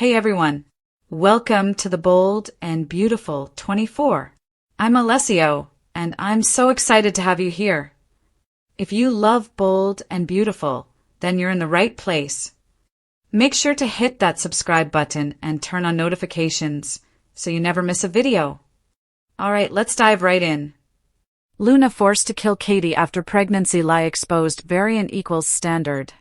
Hey everyone. Welcome to the Bold and Beautiful 24. I'm Alessio, and I'm so excited to have you here. If you love bold and beautiful, then you're in the right place. Make sure to hit that subscribe button and turn on notifications so you never miss a video. Alright, let's dive right in. Luna forced to kill Katie after pregnancy lie exposed. Variant equals standard.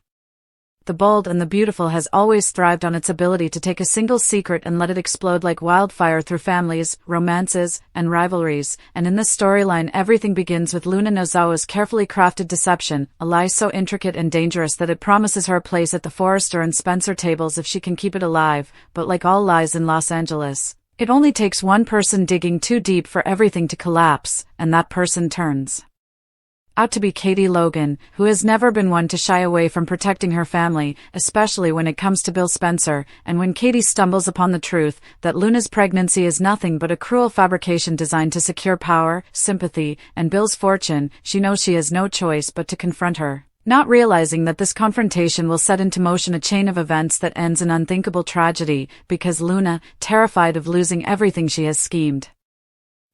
The bold and the beautiful has always thrived on its ability to take a single secret and let it explode like wildfire through families, romances, and rivalries, and in this storyline everything begins with Luna Nozawa's carefully crafted deception, a lie so intricate and dangerous that it promises her a place at the Forrester and Spencer tables if she can keep it alive, but like all lies in Los Angeles, it only takes one person digging too deep for everything to collapse, and that person turns out to be Katie Logan, who has never been one to shy away from protecting her family, especially when it comes to Bill Spencer, and when Katie stumbles upon the truth that Luna's pregnancy is nothing but a cruel fabrication designed to secure power, sympathy, and Bill's fortune, she knows she has no choice but to confront her, not realizing that this confrontation will set into motion a chain of events that ends in unthinkable tragedy, because Luna, terrified of losing everything she has schemed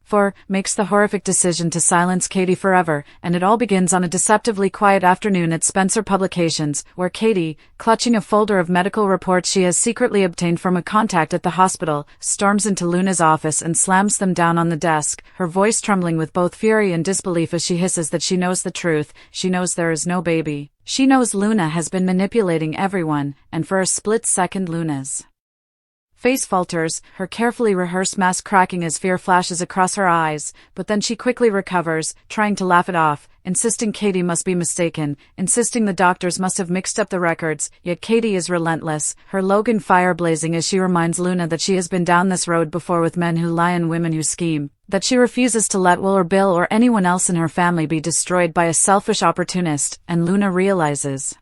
for, makes the horrific decision to silence Katie forever, and it all begins on a deceptively quiet afternoon at Spencer Publications, where Katie, clutching a folder of medical reports she has secretly obtained from a contact at the hospital, storms into Luna's office and slams them down on the desk, her voice trembling with both fury and disbelief as she hisses that she knows the truth, she knows there is no baby. She knows Luna has been manipulating everyone, and for a split second Luna's face falters, her carefully rehearsed mask cracking as fear flashes across her eyes, but then she quickly recovers, trying to laugh it off, insisting Katie must be mistaken, insisting the doctors must have mixed up the records, yet Katie is relentless, her Logan fire blazing as she reminds Luna that she has been down this road before with men who lie and women who scheme, that she refuses to let Will or Bill or anyone else in her family be destroyed by a selfish opportunist, and Luna realizes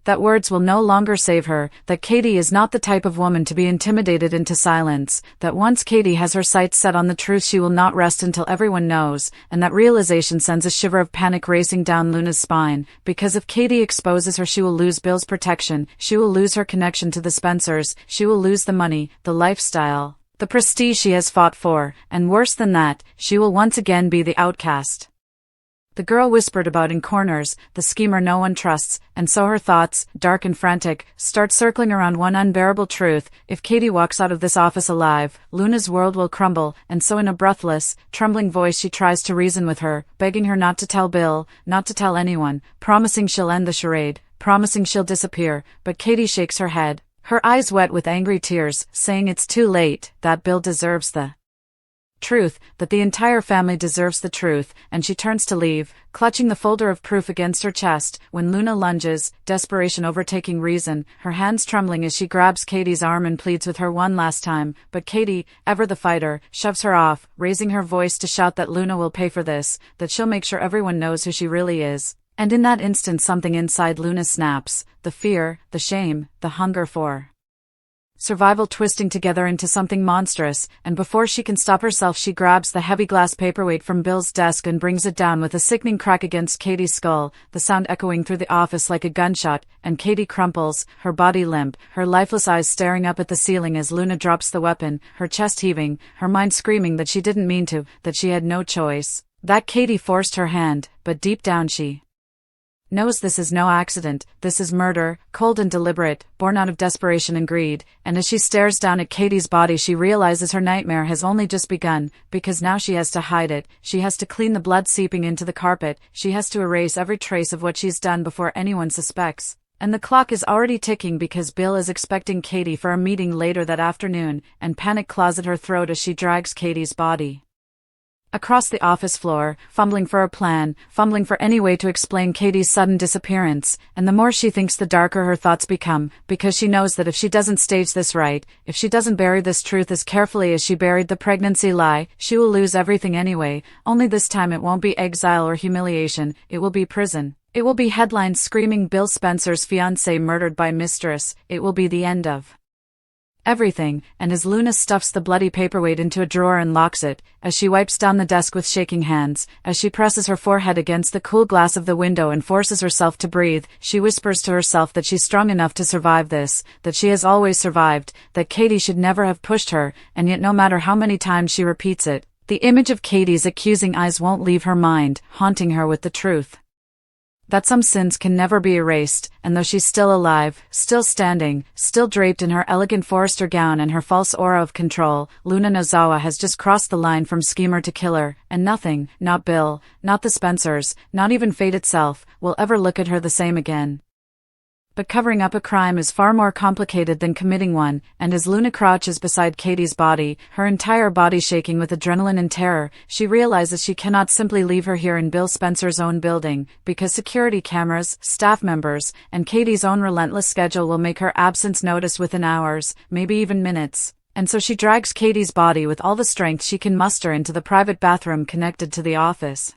that words will no longer save her, that Katie is not the type of woman to be intimidated into silence, that once Katie has her sights set on the truth she will not rest until everyone knows, and that realization sends a shiver of panic racing down Luna's spine, because if Katie exposes her she will lose Bill's protection, she will lose her connection to the Spencers, she will lose the money, the lifestyle, the prestige she has fought for, and worse than that, she will once again be the outcast. The girl whispered about in corners, the schemer no one trusts, and so her thoughts, dark and frantic, start circling around one unbearable truth: if Katie walks out of this office alive, Luna's world will crumble, and so in a breathless, trembling voice she tries to reason with her, begging her not to tell Bill, not to tell anyone, promising she'll end the charade, promising she'll disappear, but Katie shakes her head, her eyes wet with angry tears, saying it's too late, that Bill deserves the truth, that the entire family deserves the truth, and she turns to leave, clutching the folder of proof against her chest, when Luna lunges, desperation overtaking reason, her hands trembling as she grabs Katie's arm and pleads with her one last time, but Katie, ever the fighter, shoves her off, raising her voice to shout that Luna will pay for this, that she'll make sure everyone knows who she really is. And in that instant something inside Luna snaps, the fear, the shame, the hunger for survival twisting together into something monstrous, and before she can stop herself she grabs the heavy glass paperweight from Bill's desk and brings it down with a sickening crack against Katie's skull, the sound echoing through the office like a gunshot, and Katie crumples, her body limp, her lifeless eyes staring up at the ceiling as Luna drops the weapon, her chest heaving, her mind screaming that she didn't mean to, that she had no choice, that Katie forced her hand, but deep down she knows this is no accident, this is murder, cold and deliberate, born out of desperation and greed, and as she stares down at Katie's body she realizes her nightmare has only just begun, because now she has to hide it, she has to clean the blood seeping into the carpet, she has to erase every trace of what she's done before anyone suspects. And the clock is already ticking because Bill is expecting Katie for a meeting later that afternoon, and panic claws at her throat as she drags Katie's body across the office floor, fumbling for a plan, fumbling for any way to explain Katie's sudden disappearance, and the more she thinks the darker her thoughts become, because she knows that if she doesn't stage this right, if she doesn't bury this truth as carefully as she buried the pregnancy lie, she will lose everything anyway, only this time it won't be exile or humiliation, it will be prison. It will be headlines screaming Bill Spencer's fiancée murdered by mistress, it will be the end of Everything, and as Luna stuffs the bloody paperweight into a drawer and locks it, as she wipes down the desk with shaking hands, as she presses her forehead against the cool glass of the window and forces herself to breathe, she whispers to herself that she's strong enough to survive this, that she has always survived, that Katie should never have pushed her, and yet no matter how many times she repeats it, the image of Katie's accusing eyes won't leave her mind, haunting her with the truth that some sins can never be erased, and though she's still alive, still standing, still draped in her elegant Forester gown and her false aura of control, Luna Nozawa has just crossed the line from schemer to killer, and nothing, not Bill, not the Spencers, not even fate itself, will ever look at her the same again. But covering up a crime is far more complicated than committing one, and as Luna crouches beside Katie's body, her entire body shaking with adrenaline and terror, she realizes she cannot simply leave her here in Bill Spencer's own building, because security cameras, staff members, and Katie's own relentless schedule will make her absence noticed within hours, maybe even minutes. And so she drags Katie's body with all the strength she can muster into the private bathroom connected to the office.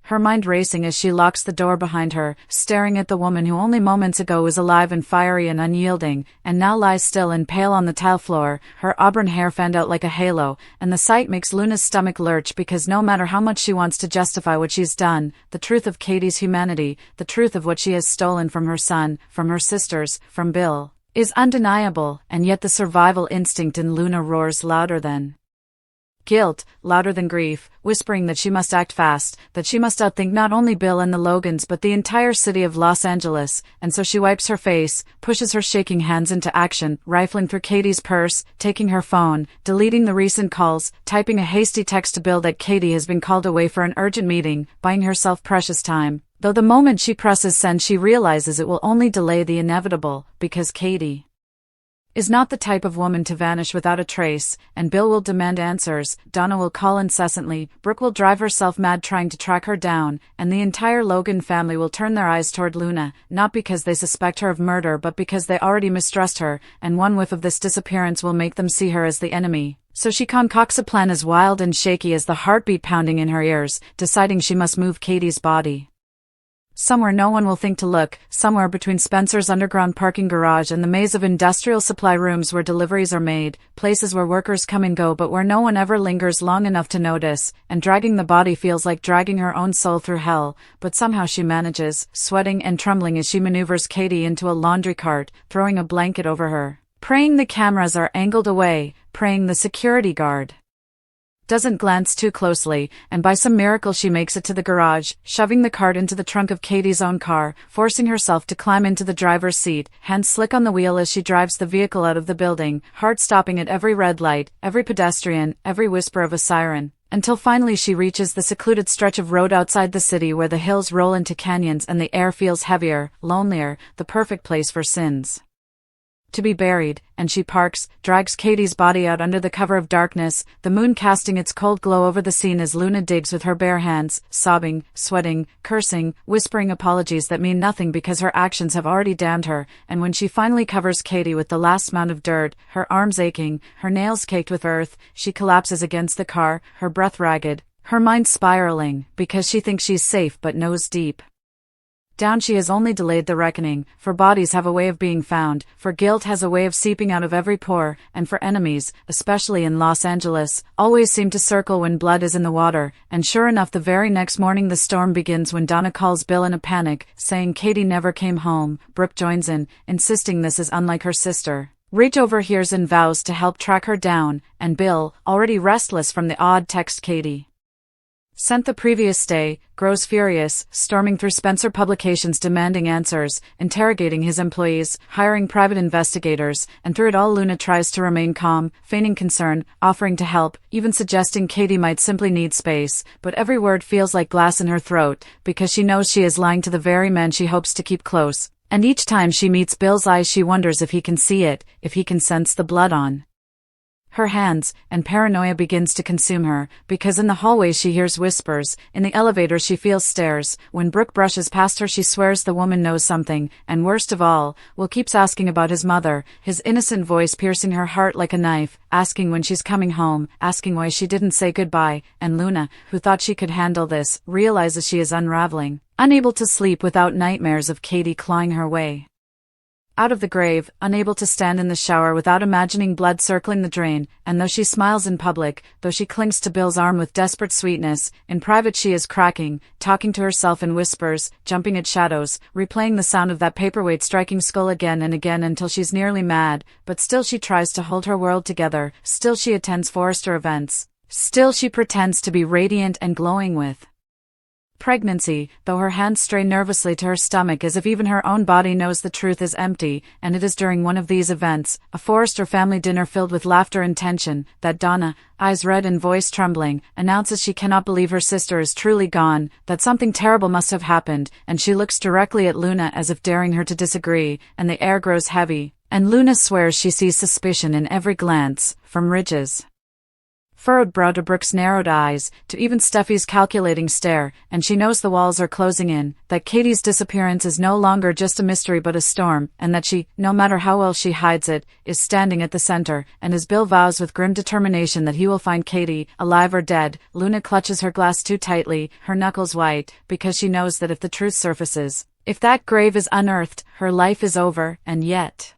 Her mind racing as she locks the door behind her, staring at the woman who only moments ago was alive and fiery and unyielding, and now lies still and pale on the tile floor, her auburn hair fanned out like a halo, and the sight makes Luna's stomach lurch because no matter how much she wants to justify what she's done, the truth of Katie's humanity, the truth of what she has stolen from her son, from her sisters, from Bill, is undeniable, and yet the survival instinct in Luna roars louder than guilt, louder than grief, whispering that she must act fast, that she must outthink not only Bill and the Logans but the entire city of Los Angeles, and so she wipes her face, pushes her shaking hands into action, rifling through Katie's purse, taking her phone, deleting the recent calls, typing a hasty text to Bill that Katie has been called away for an urgent meeting, buying herself precious time, though the moment she presses send she realizes it will only delay the inevitable, because Katie is not the type of woman to vanish without a trace, and Bill will demand answers, Donna will call incessantly, Brooke will drive herself mad trying to track her down, and the entire Logan family will turn their eyes toward Luna, not because they suspect her of murder but because they already mistrust her, and one whiff of this disappearance will make them see her as the enemy. So she concocts a plan as wild and shaky as the heartbeat pounding in her ears, deciding she must move Katie's body somewhere no one will think to look, somewhere between Spencer's underground parking garage and the maze of industrial supply rooms where deliveries are made, places where workers come and go but where no one ever lingers long enough to notice, and dragging the body feels like dragging her own soul through hell, but somehow she manages, sweating and trembling as she maneuvers Katie into a laundry cart, throwing a blanket over her, praying the cameras are angled away, praying the security guard doesn't glance too closely, and by some miracle she makes it to the garage, shoving the cart into the trunk of Katie's own car, forcing herself to climb into the driver's seat, hands slick on the wheel as she drives the vehicle out of the building, heart stopping at every red light, every pedestrian, every whisper of a siren, until finally she reaches the secluded stretch of road outside the city where the hills roll into canyons and the air feels heavier, lonelier, the perfect place for sins to be buried, and she parks, drags Katie's body out under the cover of darkness, the moon casting its cold glow over the scene as Luna digs with her bare hands, sobbing, sweating, cursing, whispering apologies that mean nothing because her actions have already damned her, and when she finally covers Katie with the last mound of dirt, her arms aching, her nails caked with earth, she collapses against the car, her breath ragged, her mind spiraling, because she thinks she's safe but knows deep down she has only delayed the reckoning, for bodies have a way of being found, for guilt has a way of seeping out of every pore, and for enemies, especially in Los Angeles, always seem to circle when blood is in the water, and sure enough the very next morning the storm begins when Donna calls Bill in a panic, saying Katie never came home. Brooke joins in, insisting this is unlike her sister. Rach overhears and vows to help track her down, and Bill, already restless from the odd text Katie sent the previous day, grows furious, storming through Spencer Publications demanding answers, interrogating his employees, hiring private investigators, and through it all Luna tries to remain calm, feigning concern, offering to help, even suggesting Katie might simply need space, but every word feels like glass in her throat, because she knows she is lying to the very man she hopes to keep close, and each time she meets Bill's eyes she wonders if he can see it, if he can sense the blood on her hands, and paranoia begins to consume her, because in the hallway she hears whispers, in the elevator she feels stares, when Brooke brushes past her she swears the woman knows something, and worst of all, Will keeps asking about his mother, his innocent voice piercing her heart like a knife, asking when she's coming home, asking why she didn't say goodbye, and Luna, who thought she could handle this, realizes she is unraveling, unable to sleep without nightmares of Katie clawing her way Out of the grave, unable to stand in the shower without imagining blood circling the drain, and though she smiles in public, though she clings to Bill's arm with desperate sweetness, in private she is cracking, talking to herself in whispers, jumping at shadows, replaying the sound of that paperweight striking skull again and again until she's nearly mad, but still she tries to hold her world together, still she attends Forrester events, still she pretends to be radiant and glowing with pregnancy, though her hands stray nervously to her stomach as if even her own body knows the truth is empty, and it is during one of these events, a Forrester family dinner filled with laughter and tension, that Donna, eyes red and voice trembling, announces she cannot believe her sister is truly gone, that something terrible must have happened, and she looks directly at Luna as if daring her to disagree, and the air grows heavy, and Luna swears she sees suspicion in every glance, from Ridge's furrowed brow to Brooke's narrowed eyes, to even Steffi's calculating stare, and she knows the walls are closing in, that Katie's disappearance is no longer just a mystery but a storm, and that she, no matter how well she hides it, is standing at the center, and as Bill vows with grim determination that he will find Katie, alive or dead, Luna clutches her glass too tightly, her knuckles white, because she knows that if the truth surfaces, if that grave is unearthed, her life is over, and yet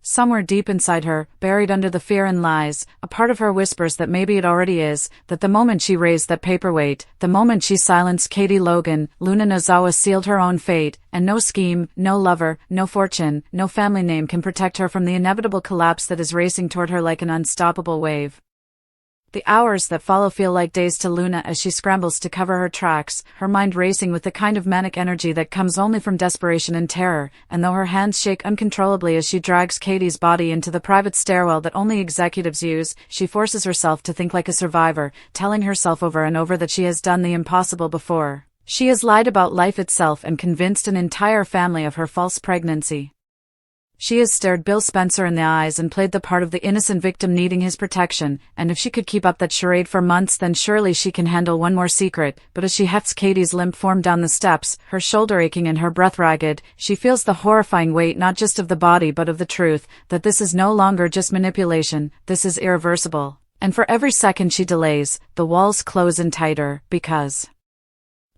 somewhere deep inside her, buried under the fear and lies, a part of her whispers that maybe it already is, that the moment she raised that paperweight, the moment she silenced Katie Logan, Luna Nozawa sealed her own fate, and no scheme, no lover, no fortune, no family name can protect her from the inevitable collapse that is racing toward her like an unstoppable wave. The hours that follow feel like days to Luna as she scrambles to cover her tracks, her mind racing with the kind of manic energy that comes only from desperation and terror, and though her hands shake uncontrollably as she drags Katie's body into the private stairwell that only executives use, she forces herself to think like a survivor, telling herself over and over that she has done the impossible before. She has lied about life itself and convinced an entire family of her false pregnancy. She has stared Bill Spencer in the eyes and played the part of the innocent victim needing his protection, and if she could keep up that charade for months then surely she can handle one more secret, but as she hefts Katie's limp form down the steps, her shoulder aching and her breath ragged, she feels the horrifying weight not just of the body but of the truth, that this is no longer just manipulation, this is irreversible. And for every second she delays, the walls close in tighter, because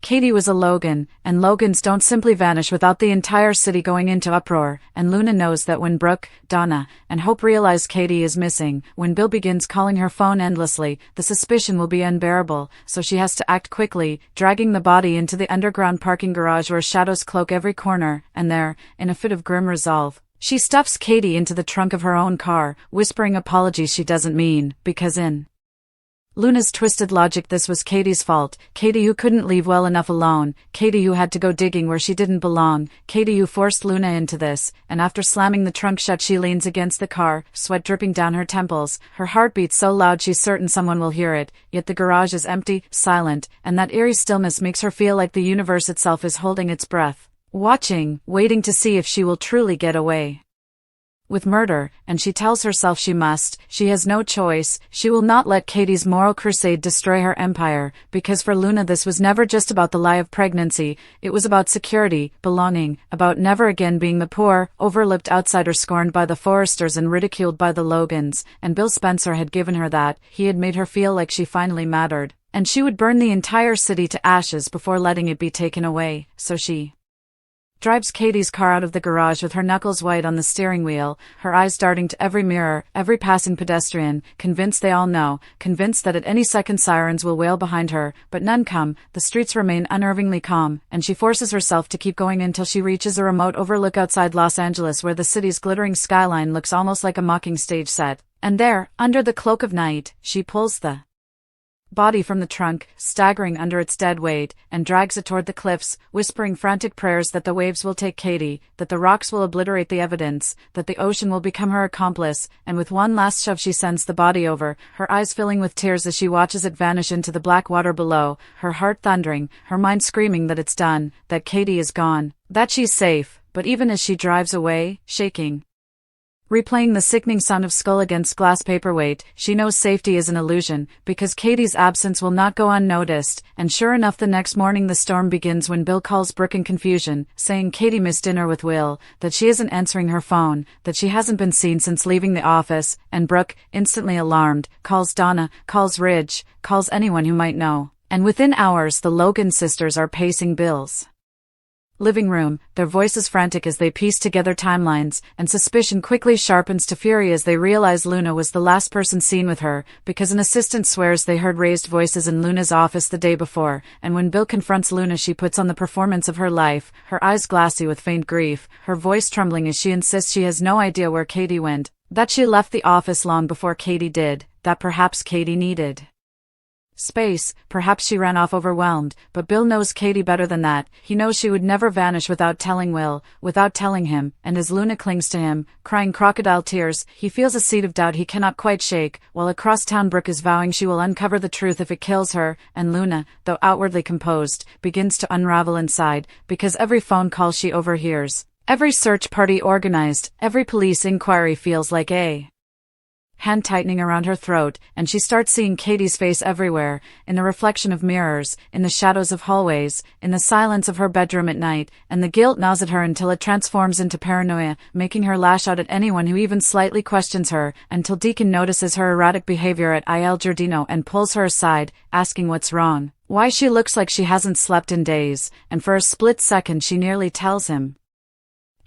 Katie was a Logan, and Logans don't simply vanish without the entire city going into uproar, and Luna knows that when Brooke, Donna, and Hope realize Katie is missing, when Bill begins calling her phone endlessly, the suspicion will be unbearable, so she has to act quickly, dragging the body into the underground parking garage where shadows cloak every corner, and there, in a fit of grim resolve, she stuffs Katie into the trunk of her own car, whispering apologies she doesn't mean, because in Luna's twisted logic this was Katie's fault, Katie who couldn't leave well enough alone, Katie who had to go digging where she didn't belong, Katie who forced Luna into this, and after slamming the trunk shut she leans against the car, sweat dripping down her temples, her heart beats so loud she's certain someone will hear it, yet the garage is empty, silent, and that eerie stillness makes her feel like the universe itself is holding its breath, watching, waiting to see if she will truly get away with murder, and she tells herself she must, she has no choice, she will not let Katie's moral crusade destroy her empire, because for Luna this was never just about the lie of pregnancy, it was about security, belonging, about never again being the poor, overlooked outsider scorned by the Forresters and ridiculed by the Logans, and Bill Spencer had given her that, he had made her feel like she finally mattered, and she would burn the entire city to ashes before letting it be taken away, so she drives Katie's car out of the garage with her knuckles white on the steering wheel, her eyes darting to every mirror, every passing pedestrian, convinced they all know, convinced that at any second sirens will wail behind her, but none come, the streets remain unnervingly calm, and she forces herself to keep going until she reaches a remote overlook outside Los Angeles where the city's glittering skyline looks almost like a mocking stage set, and there, under the cloak of night, she pulls the body from the trunk, staggering under its dead weight, and drags it toward the cliffs, whispering frantic prayers that the waves will take Katie, that the rocks will obliterate the evidence, that the ocean will become her accomplice, and with one last shove she sends the body over, her eyes filling with tears as she watches it vanish into the black water below, her heart thundering, her mind screaming that it's done, that Katie is gone, that she's safe, but even as she drives away, shaking, replaying the sickening sound of skull against glass paperweight, she knows safety is an illusion, because Katie's absence will not go unnoticed, and sure enough the next morning the storm begins when Bill calls Brooke in confusion, saying Katie missed dinner with Will, that she isn't answering her phone, that she hasn't been seen since leaving the office, and Brooke, instantly alarmed, calls Donna, calls Ridge, calls anyone who might know, and within hours the Logan sisters are pacing Bill's Living room, their voices frantic as they piece together timelines, and suspicion quickly sharpens to fury as they realize Luna was the last person seen with her, because an assistant swears they heard raised voices in Luna's office the day before, and when Bill confronts Luna she puts on the performance of her life, her eyes glassy with faint grief, her voice trembling as she insists she has no idea where Katie went, that she left the office long before Katie did, that perhaps Katie needed space, perhaps she ran off overwhelmed, but Bill knows Katie better than that. He knows she would never vanish without telling Will, without telling him, and as Luna clings to him, crying crocodile tears, he feels a seed of doubt he cannot quite shake, while across town Brooke is vowing she will uncover the truth if it kills her, and Luna, though outwardly composed, begins to unravel inside, because every phone call she overhears, every search party organized, every police inquiry feels like a hand tightening around her throat, and she starts seeing Katie's face everywhere, in the reflection of mirrors, in the shadows of hallways, in the silence of her bedroom at night, and the guilt gnaws at her until it transforms into paranoia, making her lash out at anyone who even slightly questions her, until Deacon notices her erratic behavior at Il Giardino and pulls her aside, asking what's wrong, why she looks like she hasn't slept in days, and for a split second she nearly tells him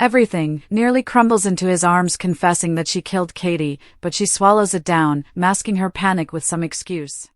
everything, nearly crumbles into his arms confessing that she killed Katie, but she swallows it down, masking her panic with some excuse.